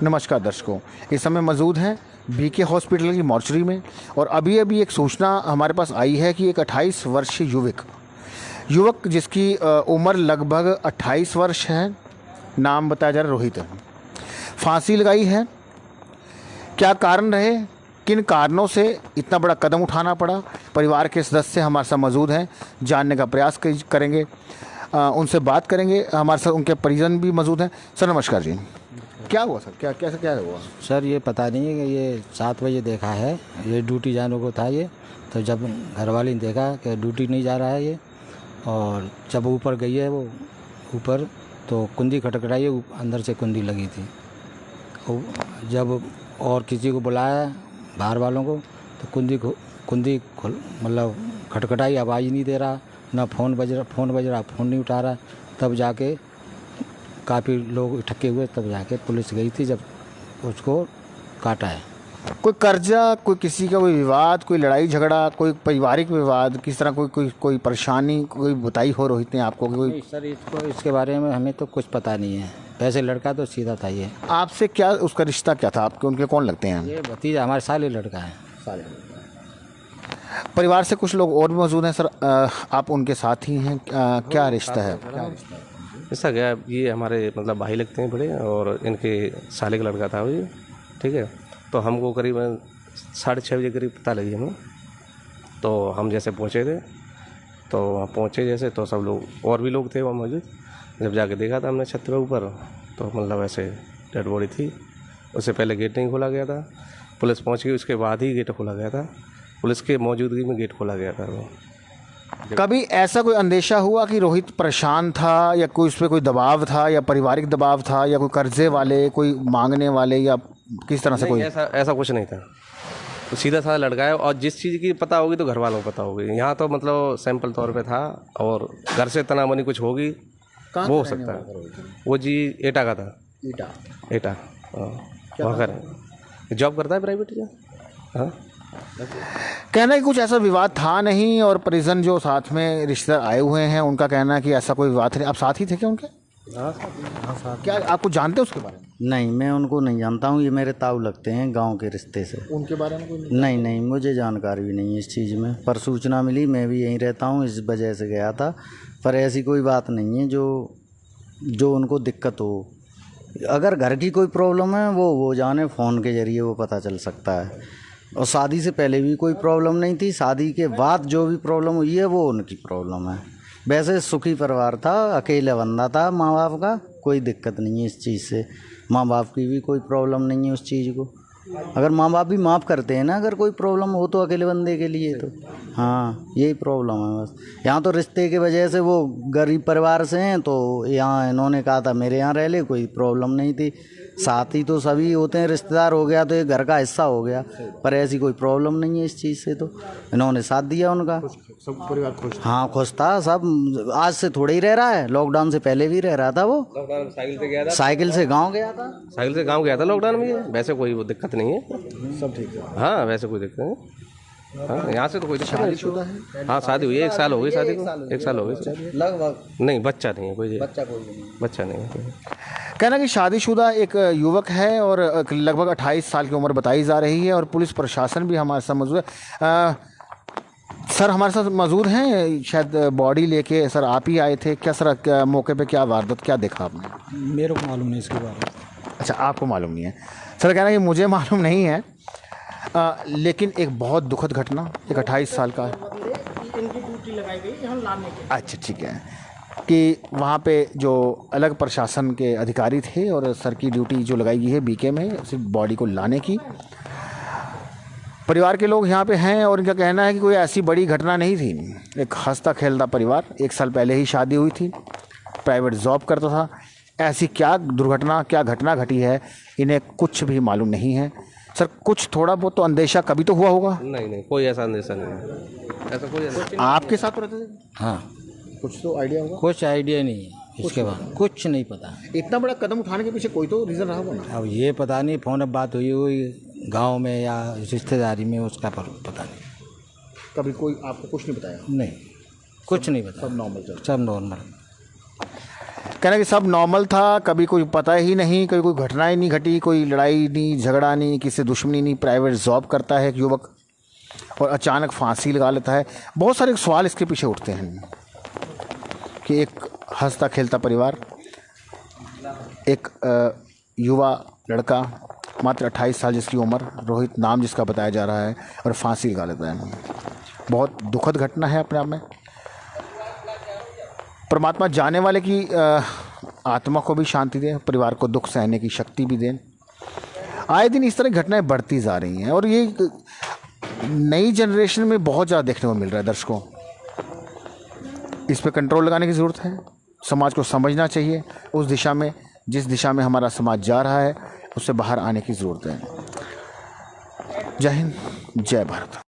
नमस्कार दर्शकों, इस समय मौजूद हैं बीके हॉस्पिटल की मॉर्चरी में और अभी एक सूचना हमारे पास आई है कि एक 28 वर्षीय युवक जिसकी उम्र लगभग 28 वर्ष है, नाम बताया जा रहा है रोहित है, फांसी लगाई है। क्या कारण रहे, किन कारणों से इतना बड़ा कदम उठाना पड़ा, परिवार के सदस्य हमारे साथ मौजूद हैं, जानने का प्रयास करेंगे, उनसे बात करेंगे। हमारे साथ उनके परिजन भी मौजूद हैं। सर नमस्कार जी, क्या हुआ सर, क्या हुआ सर? ये पता नहीं है कि ये 7 बजे देखा है, ये ड्यूटी जाने को था ये, तो जब घरवाली ने देखा कि ड्यूटी नहीं जा रहा है ये, और जब ऊपर गई है वो ऊपर तो कुंडी खटखटाई, अंदर से कुंडी लगी थी। जब और किसी को बुलाया बाहर वालों को तो कुंडी मतलब खटखटाई, आवाज़ नहीं दे रहा, ना फ़ोन बज रहा, फ़ोन नहीं उठा रहा। तब जाके काफ़ी लोग इकट्ठे हुए, तब जाके पुलिस गई थी, जब उसको काटा है। कोई कर्जा, कोई किसी का कोई विवाद, कोई लड़ाई झगड़ा, कोई पारिवारिक विवाद, किस तरह कोई परेशानी कोई बताई हो रोहित ने आपको? कोई नहीं सर, इसके बारे में हमें तो कुछ पता नहीं है। वैसे लड़का तो सीधा था ये। आपसे क्या उसका रिश्ता क्या था, आपके उनके कौन लगते हैं? ये भतीजा, हमारे साले लड़का है। परिवार से कुछ लोग और भी मौजूद हैं सर, आप उनके साथ ही हैं, क्या रिश्ता है? ऐसा क्या, ये हमारे मतलब भाई लगते हैं बड़े, और इनके साले का लड़का था ये, ठीक है। तो हमको करीब 6:30 बजे करीब पता लगी हमें, तो हम जैसे पहुँचे थे, तो वहाँ पहुँचे जैसे तो सब लोग और भी लोग थे वहाँ मौजूद। जब जाके देखा था हमने छत पे ऊपर, तो मतलब ऐसे डेड बॉडी थी। उससे पहले गेट नहीं खोला गया था, पुलिस पहुँच गई, उसके बाद ही गेट खोला गया था। पुलिस के मौजूदगी में गेट खोला गया था वो। कभी ऐसा कोई अंदेशा हुआ कि रोहित परेशान था, या कोई उस पर कोई दबाव था, या पारिवारिक दबाव था, या कोई कर्जे वाले, कोई मांगने वाले, या किस तरह से? कोई ऐसा कुछ नहीं था, तो सीधा साधा लड़का है, और जिस चीज़ की पता होगी तो घर वालों को पता होगी। यहाँ तो मतलब सैंपल तौर पे था, और घर से तनामनी कुछ होगी वो हो सकता है। वो जी एटा का था। एटा वहाँ कर जॉब करता है प्राइवेट। हाँ, कहना है कि कुछ ऐसा विवाद था नहीं, और परिजन जो साथ में रिश्तेदार आए हुए हैं उनका कहना है कि ऐसा कोई विवाद नहीं। आप साथ ही थे क्या उनके? हाँ साथ। क्या आपको जानते हैं उसके बारे में? नहीं, मैं उनको नहीं जानता हूँ, ये मेरे ताऊ लगते हैं गांव के रिश्ते से। उनके बारे में कोई नहीं, मुझे जानकारी भी नहीं है इस चीज़ में, पर सूचना मिली, मैं भी यहीं रहता हूँ, इस वजह से गया था। पर ऐसी कोई बात नहीं है जो उनको दिक्कत हो। अगर घर की कोई प्रॉब्लम है वो जाने, फ़ोन के ज़रिए वो पता चल सकता है। और शादी से पहले भी कोई प्रॉब्लम नहीं थी, शादी के बाद जो भी प्रॉब्लम हुई है वो उनकी प्रॉब्लम है। वैसे सुखी परिवार था, अकेला बंदा था, माँ बाप का कोई दिक्कत नहीं है इस चीज़ से। माँ बाप की भी कोई प्रॉब्लम नहीं है उस चीज़ को। अगर माँ बाप भी माफ़ करते हैं ना, अगर कोई प्रॉब्लम हो तो अकेले बंदे के लिए तो। हाँ, यही प्रॉब्लम है बस। यहाँ तो रिश्ते की वजह से वो गरीब परिवार से हैं, तो यहाँ इन्होंने कहा था मेरे यहाँ रह ले, कोई प्रॉब्लम नहीं थी। साथ ही तो सभी होते हैं, रिश्तेदार हो गया तो ये घर का हिस्सा हो गया, पर ऐसी कोई प्रॉब्लम नहीं है इस चीज़ से। तो इन्होंने साथ दिया उनका, सब परिवार खुश? हाँ खुश था सब। आज से थोड़े ही रह रहा है, लॉकडाउन से पहले भी रह रहा था वो। लॉकडाउन में साइकिल से गया था, साइकिल से गाँव गया था लॉकडाउन में। वैसे कोई वो दिक्कत नहीं है, सब ठीक है। हाँ वैसे कोई दिक्कत नहीं। हाँ, यहाँ से तो कोई दिक्कत नहीं। हाँ, शादी हुई है, 1 साल हो गई शादी को, 1 साल हो गई लगभग। नहीं, बच्चा नहीं है कोई, बच्चा नहीं है। कहना कि शादीशुदा एक युवक है और लगभग 28 साल की उम्र बताई जा रही है, और पुलिस प्रशासन भी हमारे साथ मौजूद है। सर हमारे साथ मौजूद हैं, शायद बॉडी लेके सर आप ही आए थे क्या सर? मौके पे क्या वारदात, क्या देखा आपने? मेरे को मालूम नहीं इसके बारे में। अच्छा, आपको मालूम नहीं है। सर कहना कि मुझे मालूम नहीं है, लेकिन एक बहुत दुखद घटना, एक 28 साल का। इनकी ड्यूटी लगाई गई यहाँ लाने के। अच्छा ठीक है, कि वहाँ पे जो अलग प्रशासन के अधिकारी थे और सर की ड्यूटी जो लगाई गई है बीके में सिर्फ बॉडी को लाने की। परिवार के लोग यहाँ पे हैं और इनका कहना है कि कोई ऐसी बड़ी घटना नहीं थी। एक हंसता खेलता परिवार, 1 साल पहले ही शादी हुई थी, प्राइवेट जॉब करता था। ऐसी क्या दुर्घटना, क्या घटना घटी है, इन्हें कुछ भी मालूम नहीं है। सर कुछ थोड़ा बहुत तो अंदेशा कभी तो हुआ होगा? नहीं, कोई ऐसा अंदेशा नहीं है, ऐसा कोई। आपके साथ तो रहते थे? हाँ, कुछ तो आइडिया होगा? कुछ आइडिया नहीं है इसके बारे, कुछ नहीं पता। इतना बड़ा कदम उठाने के पीछे कोई तो रीज़न रहा होगा ना? अब ये पता नहीं, फ़ोन अब बात हुई गांव में या रिश्तेदारी में, उसका पता नहीं। कभी कोई आपको कुछ नहीं बताया? नहीं, कुछ नहीं पता। सब नॉर्मल चल? सब नॉर्मल। कहना कि सब नॉर्मल था, कभी कोई पता ही नहीं, कभी कोई घटना ही नहीं घटी, कोई लड़ाई नहीं, झगड़ा नहीं, किसी से दुश्मनी नहीं, प्राइवेट जॉब करता है एक युवक और अचानक फांसी लगा लेता है। बहुत सारे सवाल इसके पीछे उठते हैं कि एक हंसता खेलता परिवार, एक युवा लड़का मात्र 28 साल जिसकी उम्र, रोहित नाम जिसका बताया जा रहा है, और फांसी लगा लेता है। बहुत दुखद घटना है अपने आप में। परमात्मा जाने वाले की आत्मा को भी शांति दें, परिवार को दुख सहने की शक्ति भी दें। आए दिन इस तरह घटनाएं बढ़ती जा रही हैं और ये नई जनरेशन में बहुत ज़्यादा देखने को मिल रहा है। दर्शकों, इस पे कंट्रोल लगाने की ज़रूरत है। समाज को समझना चाहिए उस दिशा में, जिस दिशा में हमारा समाज जा रहा है उससे बाहर आने की ज़रूरत है। जय हिंद, जय भारत।